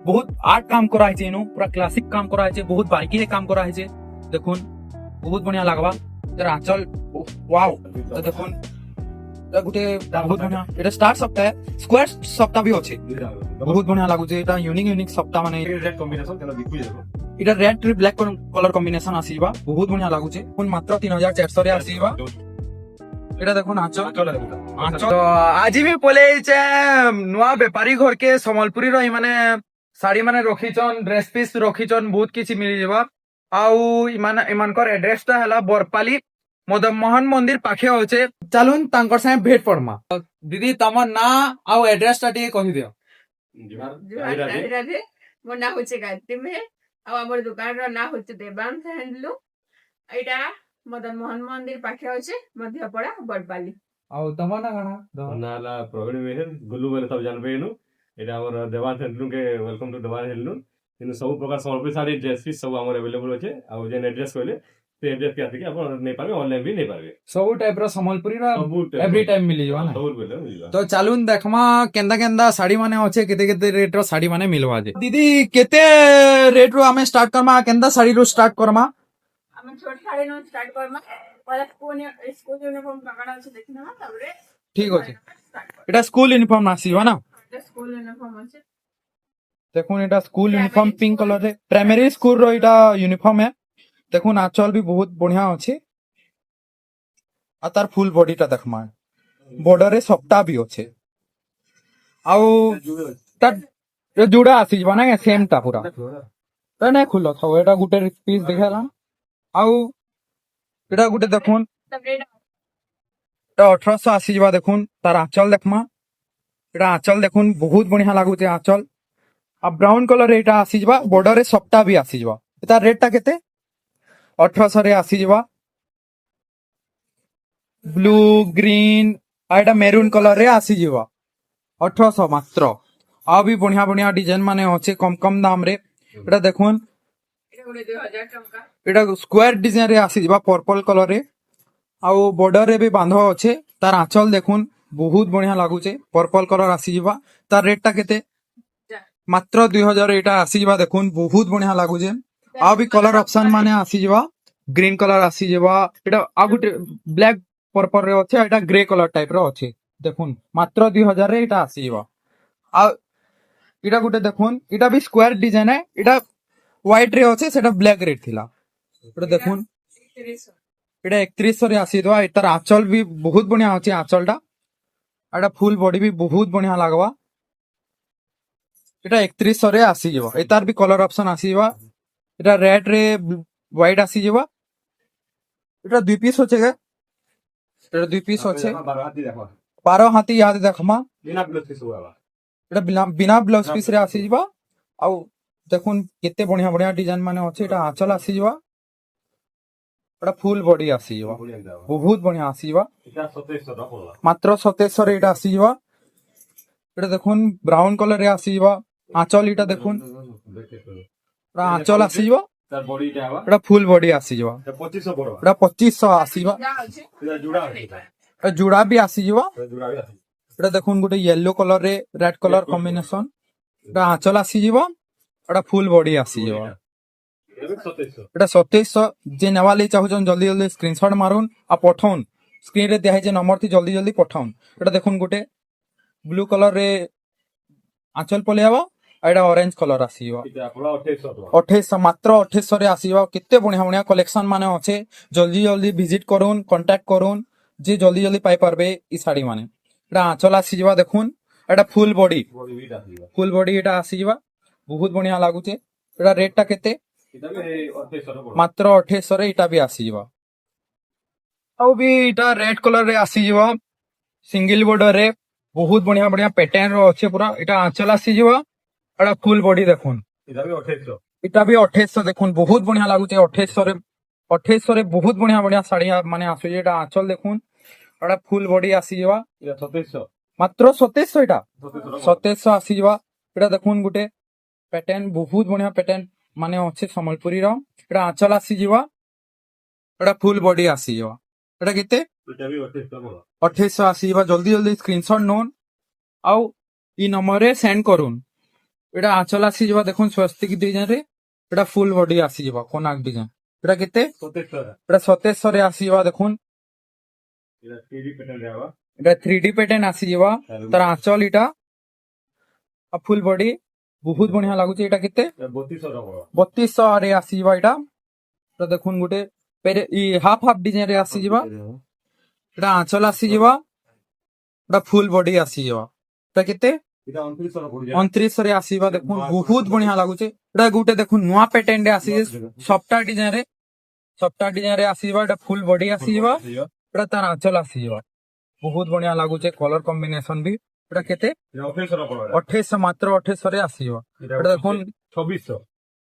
बहुत आर्ट काम करा है इनु पूरा क्लासिक काम करा है बहुत बारीकी रे काम करा है देखुन बहुत बढ़िया लागबा तर आंचल वाओ तो देखुन এটা গুটে বহুত বঢ়িয়া এটা স্টার সপ্তাহ স্কোয়ার সপ্তাহ भी আছে বহুত বঢ়িয়া লাগুছে এটা ইউনিক ইউনিক সপ্তাহ মানে রেড কম্বিনেশন কেন বিকুই যাবো এটা রেড রে ব্ল্যাক কলর কম্বিনেশন আসিবা বহুত বঢ়িয়া লাগুছে কোন মাত্র 3400 রে আসিবা এটা দেখুন আঁচল আঁচল আজি ବି পলেইছে নয়া বেপারী ঘর কে সম্বলপুরি রই মানে শাড়ি মানে রখিছন ড্রেস পিস রখিছন বহুত কিছু মিলি যাবা আউ ইমানকর এড্রেস টা হেলা বরপালি মদন মোহন মন্দির পাখে আছে চালুন তাঙ্কর সাথে ভেট পড়মা দিদি তোমার না আউ এড্রেস টা টিকে কহি দিও রাধে ମୋ ନାଁ ହଉଛି ଗାୟତ୍ରୀ ମେହେର ଆଉ ଆମର ଦୋକାନର ନାଁ ହଉଛି ଦେବାଂଶ ହ୍ୟାଣ୍ଡଲୁମ୍ ଏଇଟା ମଦନ ମୋହନ ମନ୍ଦିର ପାଖେ ଅଛି ମଧ୍ୟପଡା ବଡପାଲି ଆଉ ତମ ନା କାଣା ନାଲା ପ୍ରବୀଣ ମେହେର ଗୁଲୁ ବୋଲେ ସବୁ ଜାଣିବେ ଏନୁ ଏଇଟା ଆମର ଦେବାନ ହେଲୁନ କେ ୱେଲକମ୍ ଟୁ ଦେବାନ ହେଲୁନ କିନ୍ତୁ ସବୁ ପ୍ରକାର ସମ୍ବଲପୁରୀ ଶାଢ଼ୀ ଡ୍ରେସ୍ ପିସ୍ ସବୁ ଆମର ଆଭେଲେବଲ ଅଛି ଆଉ ଯେନ୍ ଆଡ୍ରେସ୍ କହିଲେ ସେ ଆଡ୍ରେସ୍ କେ ଆସିକି ଆପଣ ନେଇପାରିବେ ଅନଲାଇନ ବି ନେଇପାରିବେ ସବୁ ଟାଇପ ର ସମ୍ବଲପୁରୀ ର ଏଭ୍ରି ଟାଇମ ମିଳିଯିବ ନା ସବୁ ବେଲେ ମିଳିବ ତ ଚାଲୁନ ଦେଖମା କେନ୍ତା କେନ୍ତା ଶାଢୀ ମାନେ ଅଛେ କେତେ କେତେ ରେଟ୍ ର ଶାଢୀ ମାନେ ମିଲବା ଯେ ଦିଦି କେତେ ରେଟ୍ ରୁ ଆମେ ଷ୍ଟାର୍ଟ କରମା କେନ୍ତା ଶାଢୀ ରୁ ଷ୍ଟାର୍ଟ କରମା ଆମେ ଛୋଟ ଶାଢୀ ନ ଷ୍ଟାର୍ଟ କରମା ପରା ସ୍କୁଲ ୟୁନିଫର୍ମ କାଣା ଅଛି ଦେଖିନବା ତାପରେ ଠିକ ଅଛି এটা স্কুল ইউনিফর্ম আসিবা না ସ୍କୁଲ ୟୁନିଫର୍ମ ଅଛି দেখুন এটা স্কুল ইউনিফর্ম পিঙ্ক কলর রে প্রাইমারি স্কুল रो এটা यूनिफॉर्म है দেখুন আঁচল भी बहुत बढ़िया আছে আর তার ফুল বডিটা দেখমা বর্ডারে সপ্তাহ भी আছে আউ তার জুড়া আসিবা না সেম টা পুরা তা না খুলো থাও এটা গুটে পিস দেখালাম আউ এটা গুটে দেখুন ତାପରେ এটা 1800 আসিবা দেখুন তার আঁচল দেখমা এটা আঁচল দেখুন বহুত বঢ়িয়া লাগুছে আঁচল আর ব্রাউন কলর এটা আসিবা বর্ডারে সপ্তাহ भी আসিবা তার রেটটা কেতে 1800 রে আসিবা ব্লু গ্রিন আর এটা মেরুন কলর রে আসিবা 1800 মাত্র আর भी বঢ়িয়া বঢ়িয়া ডিজাইন মানে আছে কম কম দাম রে এটা দেখুন ଏଇଟା ଗୋଟେ 2000 ଟଙ୍କା এটা স্কোয়ার ডিজাইন রে আসিবা পর্পল কলর রে ଆଉ ବର୍ଡର ରେ ବି ବାନ୍ଧ ଅଛେ ତାର ଆঁଚଲ ଦେଖୁନ ବହୁତ ବଢିଆ ଲାଗୁଛେ ପର୍ପଲ କଲର ଆସିଯିବା ତାର ରେଟ୍ ଟା କେତେ ମାତ୍ର 2000 ଏଇଟା ଆସିଯିବା ଦେଖୁନ ବହୁତ ବଢିଆ ଲାଗୁଛେ ଆଉ ବି କଲର ଅପସନ ମାନେ ଆସିଯିବା ଗ୍ରୀନ କଲର ଆସିଯିବା ଏଟା ଆଉ ଗୋଟେ ବ୍ଲାକ ପର୍ପଲ ରେ ଅଛେ ଏଟା ଗ୍ରେ କଲର ଟାଇପ ର ଅଛେ ଦେଖୁନ ମାତ୍ର 2000 ରେ ଏଇଟା ଆସିଯିବା ଆଉ ଏଟା ଗୋଟେ ଦେଖୁନ ଏଟା ବି ସ୍କୋୟାର ଡିଜାଇନ ଏଟା ହ୍ୱାଇଟ ରେ ଅଛେ ସେଟା ବ୍ଲାକ ରେଟ୍ ଥିଲା ଏଟା ଦେଖୁନ 3100 এটা 3100 রে আসিবা এটার আঁচল भी बहुत बढ़िया আছে আঁচলটা এটা ফুল বডি भी बहुत बढ़िया লাগবা এটা 3100 রে আসিবা এটার भी কলর অপশন আসিবা এটা রেড রে হোয়াইট আসিবা এটা দুই পিস আছে গে এটা দুই পিস আছে 12 হাতি ইয়াদ দেখমা বিনা ব্লাউজ পিস হওয়া এটা বিনা ব্লাউজ পিস রে আসিবা আউ দেখুন কেতে বঢ়িয়া বঢ়িয়া ডিজাইন মানে আছে এটা আঁচল আসিবা এটা ফুল বডি আসিবা বহুত বঢ়িয়া আসিবা এটা 2700 টাকা পড়লা মাত্র 2700 রে এটা আসিবা এটা দেখুন ব্রাউন কলর রে আসিবা আঁচল এটা দেখুন এটা আঁচল আসিবা তার বডিটা হওয়া এটা ফুল বডি আসিবা এটা 2500 পড়বা এটা 2500 আসিবা ଯା ଅଛି এটা জুড়া এটা জোড়া भी আসিবা এটা জুড়া আছে এটা দেখুন গোটে ইয়েলো কলর রে রেড কলর কম্বিনেশন এটা আঁচল আসিবা এটা ফুল বডি আসিবা এটা 2700 এটা 2700 যে নেওয়া লাগি চাহুছন জলদি জলদি স্ক্রিনশট মারুন আর পঠাউন স্ক্রিন রে দেখাইছে নম্বর থি জলদি জলদি পঠাউন এটা দেখুন গোটে ব্লু কলর রে আঁচল পলেবা আর এটা অরেঞ্জ কলর আসিবা এটা পড়া 2800 টাকা 2800 মাত্র 2800 রে আসিবা কেতে বঢ়িয়া বঢ়িয়া কালেকশন মানে আছে জলদি জলদি ভিজিট করুন কন্টাক্ট করুন যে জলদি জলদি পাই পারবে এই শাড়ি মানে এটা আঁচল আসিবা দেখুন এটা ফুল বডি বডি বিটা দিবা ফুল বডি এটা আসিবা বহুত বঢ়িয়া লাগুছে এটা রেটটা কেতে এটা ବି 2800 টাকা পড়বা মাত্র 2800 রে এটা भी আসিবা ଆଉ ବି ଏଇଟା ରେଡ୍ କଲର ରେ ଆସିଯିବ ସିଙ୍ଗଲ ବର୍ଡର ରେ ବହୁତ ବଢିଆ ବଢିଆ ପ୍ୟାଟର୍ନ ର ଅଛି ପୁରା ଏଇଟା ଆଞ୍ଚଲ ଆସିଯିବ ଏଇଟା ଫୁଲ ବଡି ଦେଖୁନ এটা ବି 2800 ଏଇଟା ବି 2800 ଦେଖୁନ ବହୁତ ବଢିଆ ଲାଗୁଛି 2800 ରେ ବହୁତ ବଢିଆ ବଢିଆ ଶାଢୀ ମାନେ ଆସୁଛି ଏଇଟା ଆଞ୍ଚଲ ଦେଖୁନ ଏଇଟା ଫୁଲ ବଡି ଆସିଯିବ এটা 2700 ମାତ୍ର 2700 ଏଇଟା 2700 2700 ଆସିଯିବ ଏଇଟା ଦେଖୁନ ଗୋଟେ ପ୍ୟାଟର୍ନ ବହୁତ ବଢିଆ ପ୍ୟାଟର୍ନ ମାନେ ଅଛି ସମ୍ବଲପୁରୀ ର ଏଇଟା ଆଞ୍ଚଲ ଆସିଯିବ ଏଇଟା ଫୁଲ ବଡି ଆସିଯିବ ଏଇଟା କେତେ এটা ବି 2800 টাকা পড়বা 2800 আসিবা জলদি জলদি স্ক্রিনশট নন আউ ই নম্বরে সেন্ড করুন এটা আঁচল আসিଯିବା দেখুন স্বস্তিক ডিজাইন রে এটা ফুল বডি আসিଯିବା কোনাক ডিজাইন এটা কেতে 2700 এটা 2700 রে আসিଯିବା দেখুন এটা 3D প্যাটার্ন রে আবা এটা 3D প্যাটার্ন আসিଯିବା তার আঁচল এটা আর ফুল বডি বহুত বঢ়িয়া লাগুছে এটা কেতে 3200 টাকা 3200 রে আসিଯିବା এটা দেখুন গোটে ই হাফ হাফ ডিজাইন রে আসিଯିବା এটা আঁচল আসিଯିବା এটা ফুল বডি আসিଯିବା এটা কেতে এটা 2900 টাকা পড়ি 2900 রে আসিবা দেখুন বহুত বঢ়িয়া লাগুছে এটা গোটে দেখুন নয়া প্যাটার্ন রে আসিছে সফটওয়্যার ডিজাইন রে আসিবা এটা ফুল বডি আসিবা এটা তার আঁচল আসিবা বহুত বঢ়িয়া লাগুছে কলর কম্বিনেশন भी এটা কেতে এটা 2800 টাকা পড়ে 2800 মাত্র 2800 রে আসিবা এটা দেখুন 2600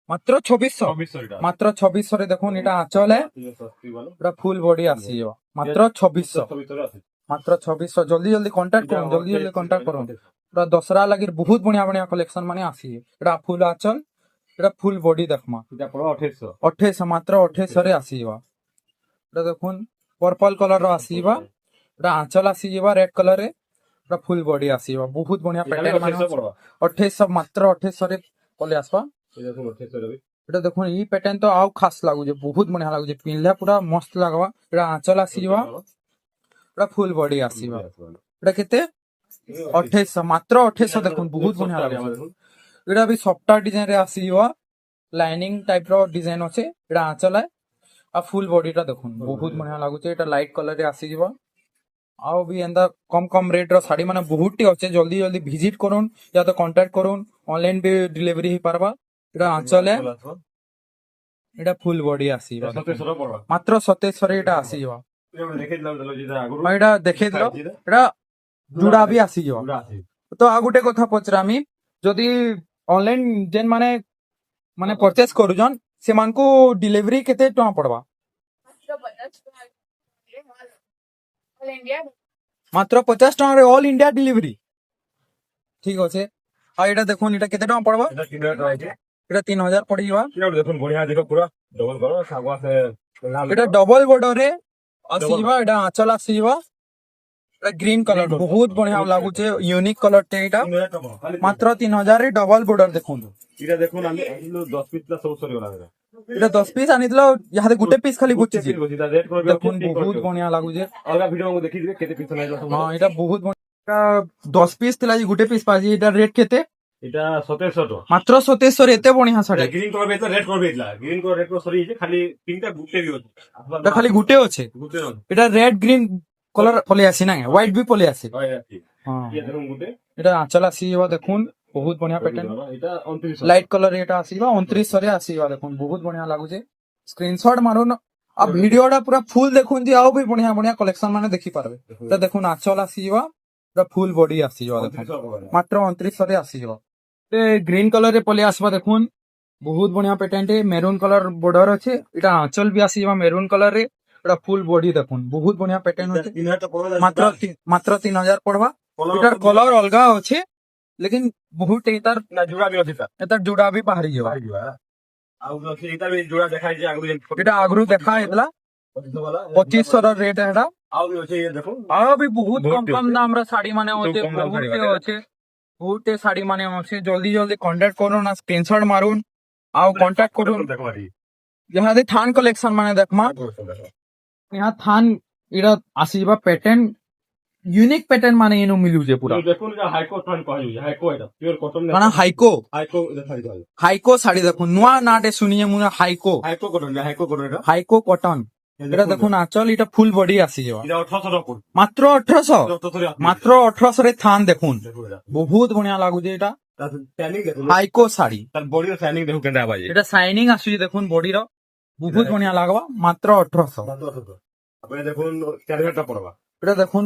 মাত্র 2600 2600 এটা মাত্র 2600 রে দেখুন এটা আঁচল है সস্তি ভালো এটা ফুল বডি আসিবা মাত্র 2600 2600 আছে মাত্র 2600 জলদি জলদি কন্টাক্ট করুন জলদি জলদি কন্টাক্ট করুন পুরা দশরা লাগি বহুত বঢ়িয়া বঢ়িয়া কলেকশন মানে আসি এটা ফুল আঁচল এটা ফুল বডি দেখমা এটা পড়ো 2800 2800 মাত্র 2800 রে আসিবা এটা দেখুন পর্পল কলর র আসিবা এটা আঁচল আসিবা রেড কলর রে এটা ফুল বডি আসিবা বহুত বঢ়িয়া প্যাটার্ন মানে 2800 পড়বা 2800 মাত্র 2800 রে পলে আসবা এটা দেখুন 2800 দেবে এটা দেখুন এই প্যাটার্ন তো আউ খাস লাগুছে বহুত বঢ়িয়া লাগুছে পিনলে পুরা মস্ত লাগবা এটা আঁচল আসিবা এটা ফুল বডি আসিবা এটা কেতে 2800 মাত্র 2800 দেখুন বহুত বঢ়িয়া লাগুছে এটা भी সফটওয়্যার ডিজাইন রে আসিবা লাইনিং টাইপ র ডিজাইন আছে এটা আঁচল है আর ফুল বডিটা দেখুন বহুত বঢ়িয়া লাগুছে এটা লাইট কলর রে আসিবা ଆଉ ବି ଏନ୍ତା କମ କମ ରେଟ୍ ର ଶାଢୀ ମାନେ ବହୁତଟି ଅଛେ ଜଲ୍ଦି ଜଲ୍ଦି ଭିଜିଟ୍ କରୁନ୍ या तो କଣ୍ଟାକ୍ଟ କରୁନ୍ ଅନଲାଇନ ବି ଡିଲିଭରି ହେଇପାରବା এটা ଆଞ୍ଚଲ है এটা ফুল বডি আসিবা 2700 টাকা পড়বা মাত্র 2700 রে এটা আসিবা এটা দেখে দিলাম তাহলে যেটা আগুন ଆଉ এটা দেখেଇ দিল এটা জୁଡା ବି ଆସିଯିବ পুরা আছে ତ ଆଉ ଗୋଟେ କଥା ପଚରାମି ଯଦି ଅନଲାଇନ ଯେନ୍ ମାନେ ମାନେ ପରଚେଜ କରୁଛନ୍ ସେମାନଙ୍କୁ ଡିଲିଭରି କେତେ ଟଙ୍କା ପଡବା ଅଲ୍ ଇଣ୍ଡିଆ মাত্র 50 টাকারে অল ইন্ডিয়া ডেলিভারি ঠিক আছে আর এটা দেখুন এটা কেতে টাকা পড়বা এটা 3000 টাকা আছে এটা 3000 পড়িবা এটা দেখুন বঢ়িয়া দেখো পুরা ডবল করো সাগওয়া সে লাল এটা ডবল বর্ডরে আসিবা এটা আঁচল আসিবা এটা গ্রিন কলর বহুত বঢ়িয়া লাগুছে ইউনিক কলরটা এটা 3000 টাকা খালি মাত্র 3000 রে ডবল বর্ডর দেখুন এটা দেখুন আমি 10 পিস প্লাস 100 টাকা লাগে এটা 10 পিস আনিছিল ইহাতে গুটে পিস খালি বুঝছি এটা রেড করে দেখুন বহুত বঢ়িয়া লাগুছে অলগা ভিডিও মু দেখি দিবে কেতে পিস নাই হ্যাঁ এটা বহুত বঢ়িয়া 10 পিস ଥିଲା যে গুটে পিস পাজি এটা রেট কেতে এটা 1700 টাকা মাত্র 2700 রে এতে বঢ়িয়া sari green colour Betla red colour Betla green colour red colour sorry খালি তিনটা গুটে দিও এটা খালি গুটে আছে গুটে না এটা রেড গ্রিন কলর পলে আসি না হোয়াইট भी পলে আসে হয় ঠিক হ্যাঁ ये দেখুন গুটে এটা আঁচল আসিবা দেখুন বহুত বঢ়িয়া প্যাটার্ন এটা 2900 লাইট কলর এটা আসিবা 2900 রে আসিবা দেখুন বহুত বঢ়িয়া লাগুছে স্ক্রিনশট মারুন আর ভিডিওটা পুরা ফুল দেখুন যে আও भी বঢ়িয়া বঢ়িয়া কালেকশন মানে দেখি পারবে তো দেখুন আঁচল আসিবা এটা ফুল বডি আসিবা দেখুন মাত্র 2900 রে আসিবা তে গ্রিন কলর রে পলে আসবা দেখুন বহুত বঢ়িয়া প্যাটার্ন টে মেরুন কলর বর্ডর আছে এটা আঁচল भी আসিবা মেরুন কলর রে এটা ফুল বডি দেখুন বহুত বঢ়িয়া প্যাটার্ন আছে 3000 টাকা পড়া মাত্র 3000 পড়বা এটার কলর অলগা আছে লেকিন বহুত এটার না জোড়া ବି ଅଛି এটার জুড়া भी বাহারি যাবা ଆଉ ଅଛି ଏଇଟା ବି ଜୋড়ା ଦେଖା ହେଇଛି ଆଗରୁ ଯେମିତି এটা আগ্রু দেখা ହେଇଥିଲା 2500 वाला 2500 ର ରେଟ୍ ଏଟା ଆଉ ବି ଅଛି ଇଏ ଦେଖ ଆଉ ବି ବହୁତ ବହୁତ କମ କମ ଦାମ ର ଶାଢୀ ମାନେ ଅଛେ କମ ଦାମ ଶାଢୀ ବହୁତ ଅଛେ ବହୁତ ଶାଢୀ ମାନେ ଅଛେ ଜଲ୍ଦି ଜଲ୍ଦି କଣ୍ଟାକ୍ଟ କରୁନ୍ ଆଉ ସ୍କ୍ରିନଶଟ ମାରୁନ୍ ଆଉ କଣ୍ଟାକ୍ଟ କରୁନ୍ ଦେଖ ଭାରି ଯାହା ଦେ ଥାନ କଲେକ୍ସନ ମାନେ ଦେଖମା यहाँ थान इरा आसीबा पैटर्न यूनिक पैटर्न माने इनु मिलुजे पूरा ଦେଖୁନ ଏଟା ହାଇକୋ ଥାନ କୁହାଯାଉଛି ହାଇକୋ ଏଟା ପିଓର କଟନ माना हाइको ହାଇକୋ ଏଟା ଶାଢ଼ୀ କୁହାଯାଉଛି हाइको साड़ी देखो नुआ नाटे सुनिए मुना हाइको ହାଇକୋ କଟନ ଏଟା हाइको कॉटन এটা দেখুন আঁচল এটা ফুল বডি আসি যাবা এটা 1800 টাকা পড়বে মাত্র 1800 মাত্র 1800 রে থান দেখুন দেখো এটা বহুত বঢ়িয়া লাগুছে এটা তার ট্যানিং দেখুন হাইকো শাড়ি তার বডির ট্যানিং দেখুন কেনটা আবাজি এটা শাইনিং আসুଛି দেখুন বডির বহুত বঢ়িয়া লাগবা মাত্র 1800 আপনি দেখুন 4000 টাকা পড়বা এটা দেখুন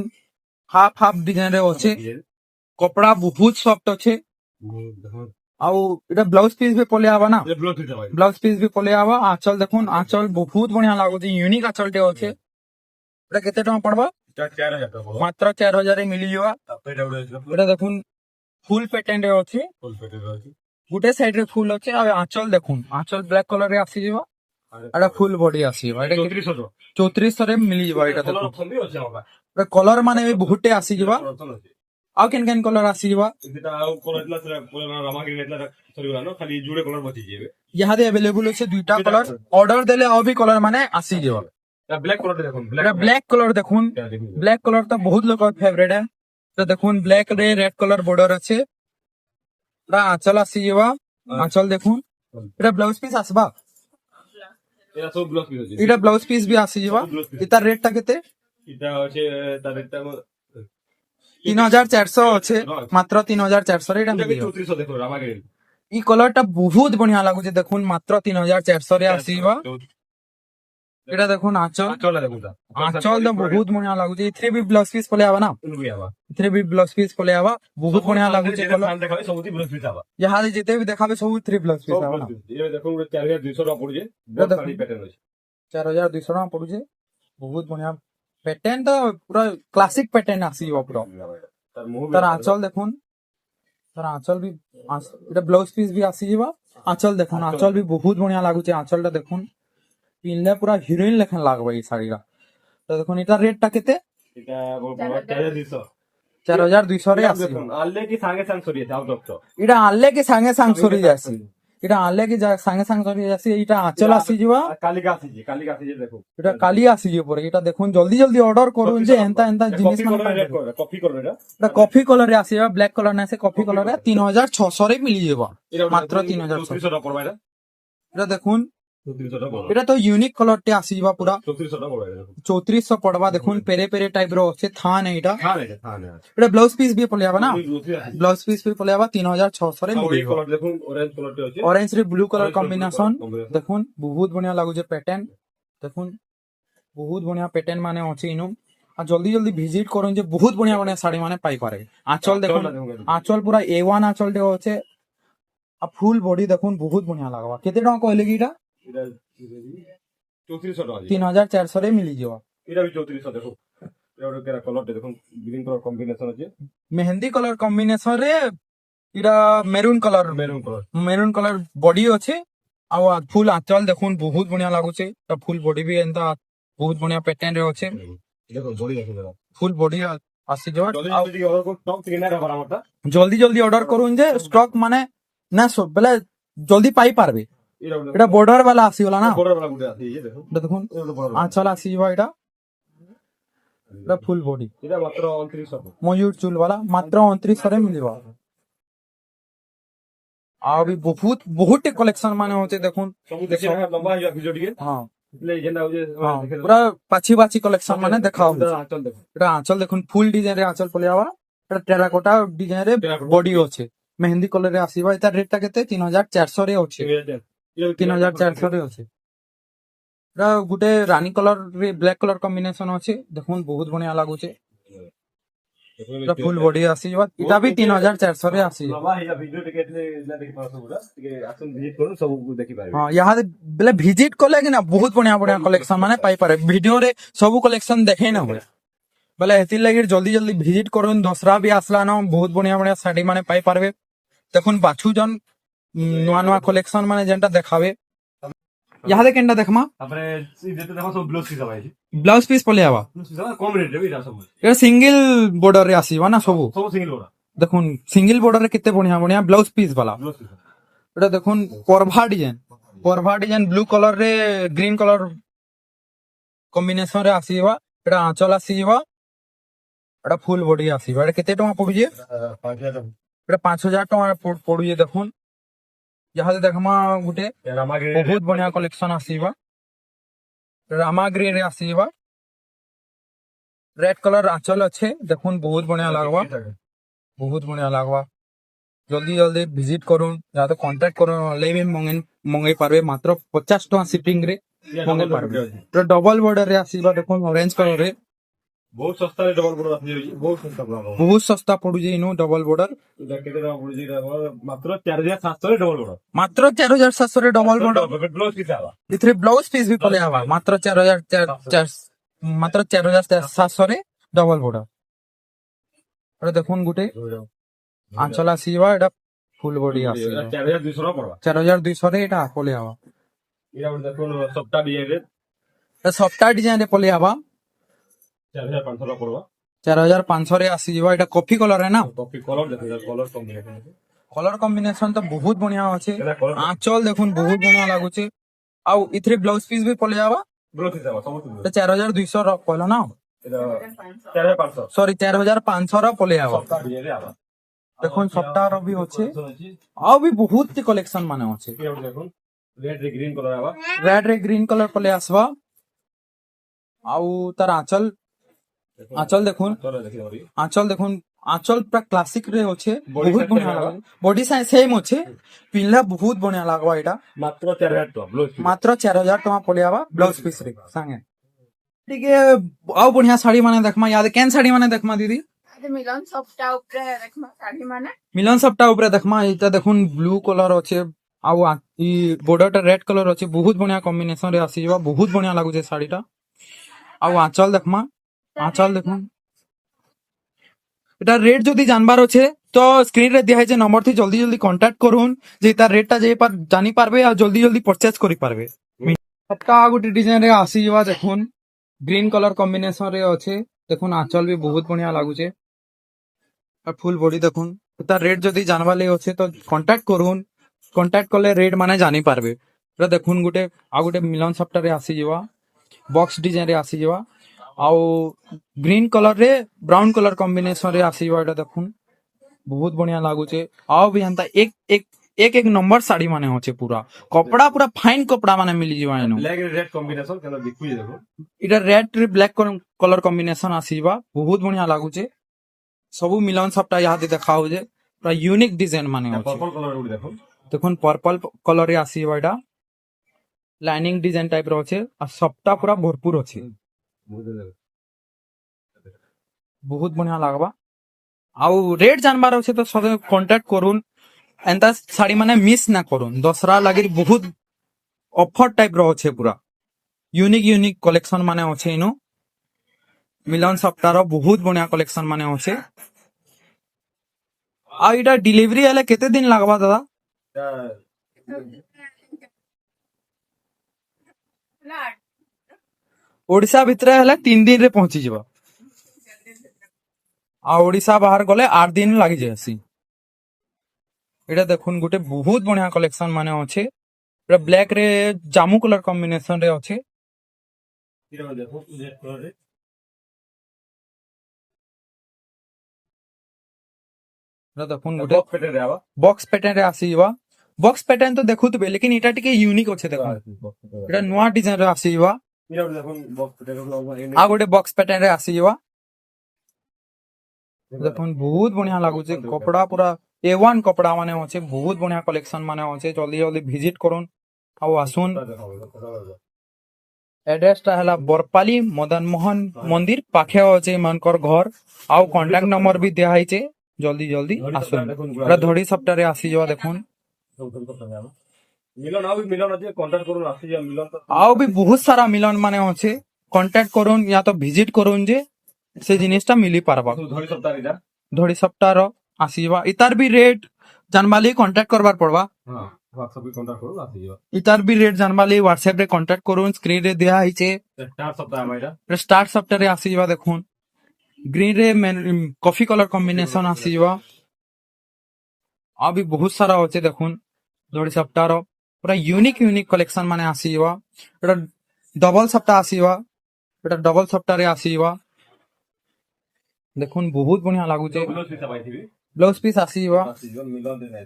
হাফ হাফ ডিজাইন রে আছে কপড়া বহুত সফট আছে দেখুন ଆଉ এটা ব্লাউজ পিস ବି পলে আবা না এটা ব্লুটুথ ভাই ব্লাউজ পিস ବି পলে আবা আঁচল দেখুন আঁচল বহুত বঢ়িয়া লাগুଛି ୟୁନିକ୍ ଆঁଚଲଟେ ଅଛି এটা କେତେ ଟଙ୍କା ପଡବା এটা 4000 টাকা পড়বা মাত্র 4000 ରେ ମିଳିଯିବା তারপরে এটা উড়ে এটা দেখুন ফুল প্যাটার্ন রে ଅଛି ফুল পেটে আছে ଗୋଟେ ସାଇଡ ରେ ফুল ଅଛି ଆଉ ଆঁଚଲ ଦେଖୁন ଆঁଚଲ ବ୍ଲାକ କଲର ରେ ଆସିଯିବ ଏଟା ফুল ବଡି ଆସିବ ଏଟା 3400 3400 ରେ ମିଳିଯିବ ଏଟା କଲର ଦେଖୁন ଅପସନ ବି ଅଛି ଆମ ପାଖରେ କଲର ମାନେ ବି ବହୁଟେ ଆସିଯିବ ଅପସନ ଅଛି ଆଉ କେନ୍ କଲର ଆସିଯିବା ସେଟା ଆଉ କଲର ଥିଲା ସେଟା ପୁରା ରାମା ଗ୍ରୀନ ଥିଲା ସରିଗଲାନ ଖାଲି ଜୁଡେ କଲର ବଚିଛି ଏବେ ଇହାଦେ ଆଭେଲେବୁଲ ଅଛି ଦୁଇଟା କଲର ଅର୍ଡର ଦେଲେ ଆଉ ବି କଲର ମାନେ ଆସିଯିବ এটা ব্ল্যাক কলর দেখুন এটা ব্ল্যাক কলর দেখুন ব্ল্যাক কলর তো বহুত লোক ফেভারিট है তো দেখুন ব্ল্যাক রে রেড কলর বর্ডর আছে এটা আঁচল আসিଯିବା আঁচল দেখুন এটা ব্লাউজ পিস আসবা এটা সব ব্লাউজ পিস আছে এটা ব্লাউজ পিস भी আসিଯିବା এটার রেটটা কেতে এটা হচ্ছে তার রেটটা 3400 আছে মাত্র 3400 রে এটা এটা মিলিବ 3400 দেখুন রামা গ্রিন ই কলরটা বহুত বঢ়িয়া লাগুছে দেখুন মাত্র 3400 রে আসিଯିବା এটা দেখুন আঁচল চলে দেখুন তা আঁচল তো বহুত বঢ়িয়া লাগুছে এথিরে भी ব্লাউজ পিস পলে আবা না উনবি আবা এথিরে भी ব্লাউজ পিস পলে আবা বহুত বঢ়িয়া লাগুছে যেটা কলর ফান দেখাবে সবুতি ব্লাউজ পিস আবা ইহাদে যেতে भी দেখাবে সব থ্রি ব্লাউজ পিস আবা না এটা দেখুন 4200 টাকা পড়ছে বহুত দেখুন। সারি প্যাটার্ন আছে 4200 ଟଙ୍କା ପଡୁଛି ବହୁତ ବଢିଆ ପ୍ୟାଟର୍ନ ତ ପୁରା କ୍ଲାସିକ ପ୍ୟାଟର୍ନ ଆସିବ ପୁରା তার মুহ ତାର ଆଞ୍ଚଲ ଦେଖୁନ ତାର ଆଞ୍ଚଲ ବି ଏଟା ବ୍ଲାଉଜ ପିସ୍ ବି ଆସିଯିବ ଆଞ୍ଚଲ ଦେଖୁନ ଆଞ୍ଚଲ ବି ବହୁତ ବଢିଆ ଲାଗୁଛି ଆଞ୍ଚଲଟା ଦେଖୁନ ପିନ୍ଧଲେ ପୁରା ହିରୋଇନ ଲେଖାନ ଲାଗବ ଏଇ ଶାଢୀଟା ତ ଦେଖୁନ ଏଟା ରେଟ୍ ଟା କେତେ এটা 4200 4200 ରେ ଆସିବ দেখুন আনলে কি সাঙ্গে সাঙ্গ সরিয়ে আউট অফ তো ଏଟା ଆଣିଲେ କି ସାଙ୍ଗେ ସାଙ୍ଗେ ସରି ଯାସି ଏଟା ଆଣିଲେ କି ସାଙ୍ଗେ ସାଙ୍ଗେ ସରି ଯାସି ଏଇଟା ଆଞ୍ଚଲ ଆସିଯିବ কালিকা আসিছে দেখুন এটা কালি আসিଯିବ ପରେ ଏଟା ଦେଖୁନ ଜଲ୍ଦି ଜଲ୍ଦି অর্ডর করুন যে এন্তা এন্তা জিনিস মানে পাইবে। কফি কলর এটা এটা কফি কলরে আসিবা ব্ল্যাক কলর না সে কফি কলরে 3600 রে মিলি যাব মাত্র 3600 3400 টাকা পড়বে এটা এটা দেখুন 3400 টাকা পড়বে এটা তো ইউনিক কলর তে আসিবা পুরা 3400 টাকা পড়বে 3400 পড়বা দেখুন পেরে পেরে টাইপ র আছে থান এইটা হ্যাঁ হ্যাঁ এটা ব্লাউজ পিস भी পলেবা না ব্লাউজ পিস भी পলেবা 3600 রে এই মিলি কলর দেখুন অরেঞ্জ কলরটি আছে অরেঞ্জ রে ব্লু কলর কম্বিনেশন দেখুন বহুত বঢ়িয়া লাগুছে প্যাটার্ন দেখুন বহুত বঢ়িয়া প্যাটার্ন মানে আছে ইনু আর জলদি জলদি ভিজিট করুন যে বহুত বঢ়িয়া বঢ়িয়া শাড়ি মানে পাই পারে আঁচল দেখুন আঁচল পুরা A1 আঁচল টে আছে আর ফুল বডি দেখুন বহুত বঢ়িয়া লাগবা কেতে টাকা কইলে কি এটা এটা 3400 টাকা আছে 3400 রে মিলি যাব এটা भी 3400 দেখুন এটা কেরা কলরটা দেখুন গ্রিন কলর কম্বিনেশন আছে মেহেন্দি কলর কম্বিনেশন রে এটা maroon colour maroon colour body আছে আর ফুল আঁচল দেখুন বহুত বঢ়িয়া লাগুছে তা ফুল বডি भी এন্তা বহুত বঢ়িয়া প্যাটার্ন রে আছে দেখুন বডি দেখুন দাদা ফুল বডি আসি যাব জলদি জলদি অর্ডার করুন স্টক থেকে না রাখা আমারটা জলদি জলদি অর্ডার করুন যে স্টক মানে না বেলে জলদি পাই পারবে এটা বর্ডার वाला আসিগলা না বড় বড় গুড়ে আছে এই যে দেখুন এটা দেখুন এটা বড় আঁচল আসিবা এটা এটা ফুল বডি এটা মাত্র 2900 ময়ূর চুল वाला মাত্র 2900 রে মিলিবা আর भी বহুত বহুত কলেকশন মানে হচ্ছে দেখুন ସବୁ ଦେଖି ନା ଲମ୍ବା ହେଇଯିବ ଭିଡିଓ ଟିକେ হ্যাঁ એટલે ଯେନ୍ତା ହଉଛି হ্যাঁ পুরা পাছি পাছি কলেকশন মানে দেখাও আচল দেখুন এটা আঁচল দেখুন ফুল ডিজাইন রে আঁচল পলিয়াবা এটা টেরাকোটা ডিজাইন রে বডি আছে মেহেন্দি কলর রে আসিবা এটার রেটটা কেতে 3400 রে আছে 3400 রে আছে এটা গুটে রানী কলর রে ব্ল্যাক কলর কম্বিনেশন আছে দেখুন বহুত বঢ়িয়া লাগুছে এটা ফুল বডি আসিবা এটা भी 3400 রে আসিবা ଲମ୍ବା ହେଇଯିବ ଭିଡିଓ ଟିକେ એટલે ଦେଖି ପାରୁଛ ପୁରା ଟିକେ ଆସନ୍ତୁ ଭିଜିଟ୍ କରନ୍ତୁ ସବୁ ଦେଖିପାରିବେ हाँ यहाँ बेले विजिट कले कि ना बहुत बढ़िया बढ़िया कलेक्शन माने पाई पारे वीडियो रे सब कलेक्शन देखे ना हुए बेले हेतिर लगी जल्दी जल्दी विजिट करूँ दसरा भी आसला ना बहुत बढ़िया बढ़िया शाड़ी माने पाई पारबे देखुन बाछू जन नुआ नुआ कलेक्शन माने जेंटा देखावे यहाँ दे केंटा देखमा ତାପରେ ଯେତେ ଦେଖ ସବୁ ବ୍ଲାଉଜ ପିସ୍ ହବ ब्लाउज पीस पले आवा କମ ରେଟ୍ ରେ ବି ଏଇଟା ସବୁ ये सिंगल बॉर्डर रे आसीबा ना सब ସବୁ ସିଙ୍ଗଲ ଗୁଡା देखुन सिंगल बॉर्डर रे कितने बढ़िया बढ़िया ब्लाउज पीस वाला ବ୍ଲାଉଜ ପିସ୍ এটা দেখুন পরভা ডিজাইন ব্লু কলর রে গ্রিন কলর কম্বিনেশন রে আসিবা এটা আঁচল আসিবা এটা ফুল বডি আসিবা এটা কেতে টাকা পড়ুছে 5000 এটা 5000 টাকা পড়ুছে দেখুন যাহাতে দেখমা গুটে রামাগিরি বহুত বঢ়িয়া কলেকশন আসিবা রামাগ্রি রে আসিবা রেড কলর আঁচল আছে দেখুন বহুত বঢ়িয়া লাগবা বহুত বঢ়িয়া লাগবা জলদি জলদি ভিজিট করুন যাতে কন্টাক্ট করুন অনলাইন भी মঙ্গাই পারবে মাত্র 50 টাকা শিপিং রে মঙ্গাই পারবে তো ডবল বর্ডার রে আসিবা দেখুন অরেঞ্জ কলর রে ବହୁତ ଶସ୍ତାରେ ଡବଲ ବୋର୍ଡର ଆସିଯାଉଛି ବହୁତ ଶସ୍ତା ପୁରା ହବ ବହୁତ সস্তা পড়ুছে ইনু ডবল বর্ডার ଏଇଟା କେତେ ଟଙ୍କା ପଡୁଛି ଏଇଟା ମାତ୍ର 4700 ରେ ଡବଲ ବୋର୍ଡର মাত্র 4700 রে ডবল বর্ডার ବ୍ଲାଉଜ ପିସ୍ ହବ এথিরে ব্লাউজ পিস भी পলে আবা মাত্র 4000 মাত্র 4700 রে ডবল বর্ডার এটা দেখুন গুটে আঁচল আসিবা এটা ফুল বডি আসিবা 4200 ଟଙ୍କା ପଡବା 4200 রে এটা পলে আবা ଏଇଟା ଗୋଟେ ଦେଖୁନ ସପ୍ତାହ ଡିଜାଇନ ରେ এটা সফটওয়্যার ডিজাইন রে পলে আবা 4500 ଟଙ୍କା ପଡବା 4500 रे ଆସିଯିବ ଏଟା କଫି କଲର है ना कॉफी कलर देखो कलर कॉम्बिनेशन कलर कॉम्बिनेशन तो बहुत बढ़िया अच्छे एला कलर आंचल देखुन बहुत बढ़िया लागुचे आउ इथरे ब्लाउज पीस भी पले जावा ब्लॉक हिसाब समझ तो 4200 र कहलो ना एला 4500 सॉरी 4500 र पले जावा सप्ताह डिजाइन रे आवा देखुन सप्ताह रो भी अच्छे आउ भी बहुत ती कलेक्शन माने अच्छे ये देखो रेड रे ग्रीन कलर आवा रेड रे ग्रीन कलर पले आसवा आउ तार आंचल देखुन कलर देखि होरी आंचल देखुन आंचल पूरा क्लासिक रे अच्छे Body बहुत size बढ़िया केना लागे बॉडी साइज सेम अच्छे पिनला बहुत बढ़िया लागवा एटा मात्र 4000 टका ब्लाउज मात्र 4000 टका पले आवा ब्लाउज पीस रे संगे ठीक है आउ बढ़िया साड़ी माने देखमा याद केन साड़ी माने देखमा दीदी ଆଜି ମିଲନ ସପ୍ତାହ ଉପରେ ଦେଖମା ଶାଢୀ ମାନେ मिलन सप्ता ऊपर देखमा एटा देखुन ब्लू कलर अच्छे आउ ई बॉर्डर टा रेड कलर अच्छे बहुत बढ़िया कॉम्बिनेशन रे आसी जवा बहुत बढ़िया लागु छे साड़ी टा आउ आंचल देखमा आंचल देखुन এটা রেট যদি জানবার আছে তো স্ক্রিন রে দিয়া হয়েছে নম্বর থি জলদি জলদি কন্টাক্ট করুন যে তার রেটটা যে জানি পারবে আর জলদি জলদি পরচেজ করি পারবে সবটা গোটে ডিজাইন রে আসি যাওয়া দেখুন গ্রিন কলর কম্বিনেশন রে আছে দেখুন আঁচল বি বহুত বঢ়িয়া লাগুছে আর ফুল বডি দেখুন তার রেট যদি জানবার লাগে আছে তো কন্টাক্ট করুন কন্টাক্ট করলে রেট মানে জানি পারবে এটা দেখুন গোটে আর গোটে মিলন সপ্তাহ রে আসি যাওয়া বক্স ডিজাইন রে আসি যাওয়া ଆଉ ଗ୍ରୀନ କଲର ରେ ବ୍ରାଉନ କଲର କମ୍ବିନେସନ ରେ ଆସିବ ଏଟା ଦେଖୁନ ବହୁତ ବଢିଆ ଲାଗୁଛେ ଆଉ ବି ଏନ୍ତା ଏକ ନମ୍ବର ଶାଢୀ ମାନେ ଅଛେ ପୁରା କପଡା ପୁରା फाइन कपड़ा ମାନେ ମିଳିଯିବ ଏନୁ ब्लैक रेड कॉम्बिनेशन केना देखु देखो ଏଟା ରେଡ୍ ରେ ବ୍ଲାକ୍ କଲର କମ୍ବିନେସନ ଆସିବା ବହୁତ ବଢିଆ ଲାଗୁଛେ ସବୁ ମିଲନ ସବଟା ଇହାଦେ ଦେଖା ହଉଛେ ପୁରା ୟୁନିକ ଡିଜାଇନ ମାନେ ଅଛି पर्पल कलर गुडी देखो দেখুন পর্পল কলর রে ଆସିବ ଏଟା ଲାଇନିଂ ଡିଜାଇନ ଟାଇପ ର ଅଛେ ଆଉ ସବଟା ପୁରା ଭରପୁର ଅଛି बहुत बढ़िया लागबा आउ रेट जानबार अच्छे तो सब कांटेक्ट करूँ एंता साड़ी माने मिस ना करूँ दसरा लगे बहुत ऑफर टाइप रो अच्छे पूरा यूनिक यूनिक कलेक्शन माने अच्छे इनो मिलन सप्ताह बहुत बढ़िया कलेक्शन माने अच्छे आ इटा डिलीवरी हेले केते दिन लागबा दादा ओडिशा भितर हेले 3 दिन रे पहुंची जबा आ ओडिशा बाहर गले 8 दिन लागि जासी एटा देखुन गोटे बहुत बढ़िया कलेक्शन माने अच्छे एटा ब्लैक रे जामू कलर कॉम्बिनेशन रे अच्छे इरा देखो रेड कलर रे एटा देखुन गोटे बॉक्स पेटे रे आवा बॉक्स पैटर्न रे आसीबा बॉक्स पैटर्न तो देखुतबे लेकिन एटा टिके यूनिक अच्छे देखो एटा नुवा डिजाइन रे आसीबा इरा देखो बॉक्स पेटे रे आ गोटे बॉक्स पैटर्न रे आसीबा देखुन बहुत बढ़िया लागुचे कपड़ा पूरा A1 कपड़ा माने अच्छे बहुत बढ़िया कलेक्शन माने अच्छे जल्दी जल्दी विजिट करूँ आउ आसुन एड्रेस टा हला बरपाली मदन मोहन मंदिर पाखे अच्छे मनकर घर आउ कांटेक्ट नंबर भी दिया है जल्दी जल्दी आसुन एटा धड़ी सप्ताह रे आसी जवा देखुन मिलन आ भी मिलन अछि कांटेक्ट करूँ आसी जा मिलन तो आउ भी बहुत सारा मिलन माने अच्छे कांटेक्ट करूँ या तो विजिट करूँ जे से जिनिसटा मिली पारबा धरी सप्ताह रे धड़ी सप्ताह रो आसीबा इतार भी रेट जानबाली कांटेक्ट करबार पड़बा हां व्हाट्सएप पे कांटेक्ट करूँ आसी जा इतार भी रेट जानबाली व्हाट्सएप रे कांटेक्ट करूँ स्क्रीन रे दिया है स्टार्ट सप्ताह माइरा स्टार्ट सप्ताह रे आसीबा देखुन ग्रीन रे कॉफी कलर कॉम्बिनेशन आसीबा अभी बहुत सारा अच्छे देखुन धड़ी सप्ताह रो पूरा यूनिक यूनिक कलेक्शन माने आसीबा एटा डबल सप्ताह आसीबा एटा डबल सप्ताह रे आसीबा देखुन बहुत बढ़िया लागुचे ब्लाउज पीस पाइथिबी ब्लाउज पीस आसीबा आसी जो मिलन दे नाही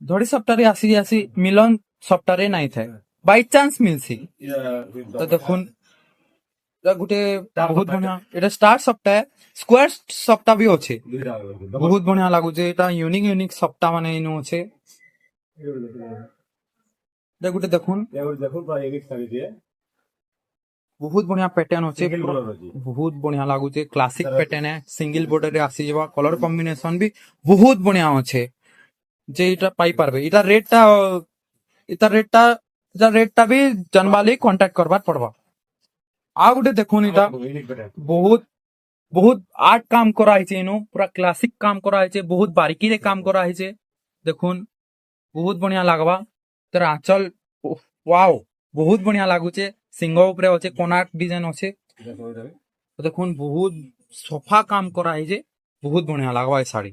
धड़ी सप्ताह रे आसी मिलन सप्ताह रे नहीं थे बाय चांस मिलसी तो देखुन एटा गुटे बहुत बढ़िया एटा स्टार्ट सप्ताह स्क्वायर सप्ताह भी अच्छे बहुत बढ़िया लागुचे एटा यूनिक यूनिक सप्ताह माने इनु अच्छे एटा गुटे देखुन देखो प्राय एक सारी दिए बहुत बढ़िया पैटर्न अच्छे सिंगल कलर अछि बहुत बढ़िया लागुचे क्लासिक पैटर्न है सिंगल बॉर्डर रे आसी जवा कलर कॉम्बिनेशन भी बहुत बढ़िया अच्छे जे इटा पाई पारबे इटा रेटटा भी जनबाली कांटेक्ट करबार पड़बा आ गुटे देखुन इटा यूनिक पैटर्न बहुत बहुत आर्ट काम करा है इनो पूरा क्लासिक काम करा है बहुत बारीकी रे काम करा है देखुन बहुत बढ़िया लागबा तर आंचल वाओ बहुत बढ़िया लागुचे सिंह ऊपर अच्छे कोनार्क डिजाइन अच्छे देखो देखुन बहुत ସଫା କାମ କରା ହେଇଛେ ବହୁତ ବଢିଆ ଲାଗବା ଏ ଶାଢୀ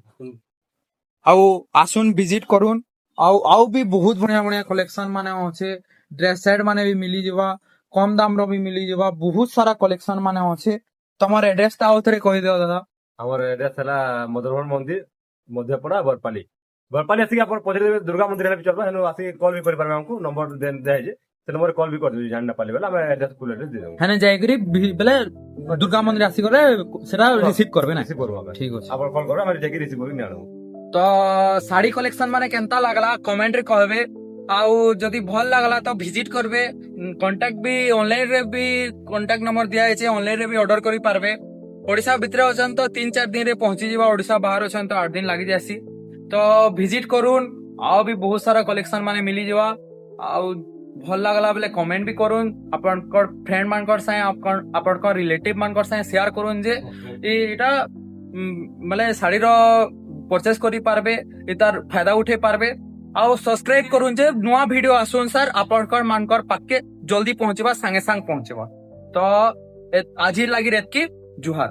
ଆଉ ଆସୁନ ଭିଜିଟ କରୁନ ଆଉ ବି ବହୁତ ବଢିଆ ବଢିଆ କଲେକ୍ସନ ମାନେ ଅଛେ ଡ୍ରେସ ସେଟ୍ ମାନେ ବି ମିଳିଯିବା କମ ଦାମ ର ବି ମିଳିଯିବା ବହୁତ ସାରା କଲେକ୍ସନ ମାନେ ଅଛେ ତମର ଆଡ୍ରେସ ଟା ଆଉ ଥରେ କହିଦିଅ ଦାଦା ଆମର ଆଡ୍ରେସ୍ ହେଲା ମଦନମୋହନ ମନ୍ଦିର ମଧ୍ୟପଡ଼ା ବରପାଲି ବରପାଲି ଆସିକି ଆପଣ ପଚାରିଦେବେ ଦୁର୍ଗା ମନ୍ଦିର ହେଲେ ବି ଚଲବା ସେନୁ ଆସିକି କଲ୍ ବି କରିପାରିବେ ଆମକୁ ନମ୍ବର ଦିଆହେଇଛି ସେ ନମ୍ବରରେ କଲ୍ ବି କରିଦେବି ଜାଣି ନା ପାଲି ବେଲେ ଆମେ ଆଡ୍ରେସ୍ ଫୁଲ୍ ଆଡ୍ରେସ୍ ଦେଇଦେବୁ ହେନେ ଯାଇକରି ବେଲେ ଦୁର୍ଗା ମନ୍ଦିର ଆସିଗଲେ ସେଟା ରିସିଭ କରବେ ନା ରିସିଭ୍ କରିବୁ ଆମେ ଠିକ ଅଛି ଆପଣ କଲ୍ କରିବେ ଆମେ ଯାଇକି ରିସିଭ୍ କରିକି ଆଣୁ ତ ଶାଢୀ କଲେକ୍ସନ ମାନେ କେନ୍ତା ଲାଗଲା କମେଣ୍ଟ ରେ କହିବେ ଆଉ ଯଦି ଭଲ ଲାଗଲା ତ ଭିଜିଟ করবে কন্টাক্ট ବି ଅନଲାଇନ ରେ ବି କଣ୍ଟାକ୍ଟ ନମ୍ବର ଦିଆ ହେଇଛି ଅନଲାଇନ ରେ ବି ଅର୍ଡର କରି ପାরবে ओडिशा भितर अछन तो 3-4 दिन रे पहुंची जीवा ओडिशा बाहर अछन तो 8 दिन लागि जासी तो विजिट करून आओ भी बहुत सारा कलेक्शन माने मिली जीवा आउ भल लागला बेले कमेंट भी करून अपन फ्रेंड मानकर साए अपन रिलेटिव मानकर साए शेयर करून जे एटा माने साड़ी रो परचेस करी पारबे इतार फायदा उठे पारबे आउ सब्सक्राइब करून जे नुआ वीडियो आसुन सर अपन मानकर पाके जल्दी पहुंचबा संगे संग पहुंचबा तो आज ही लागि रेत की जुहार।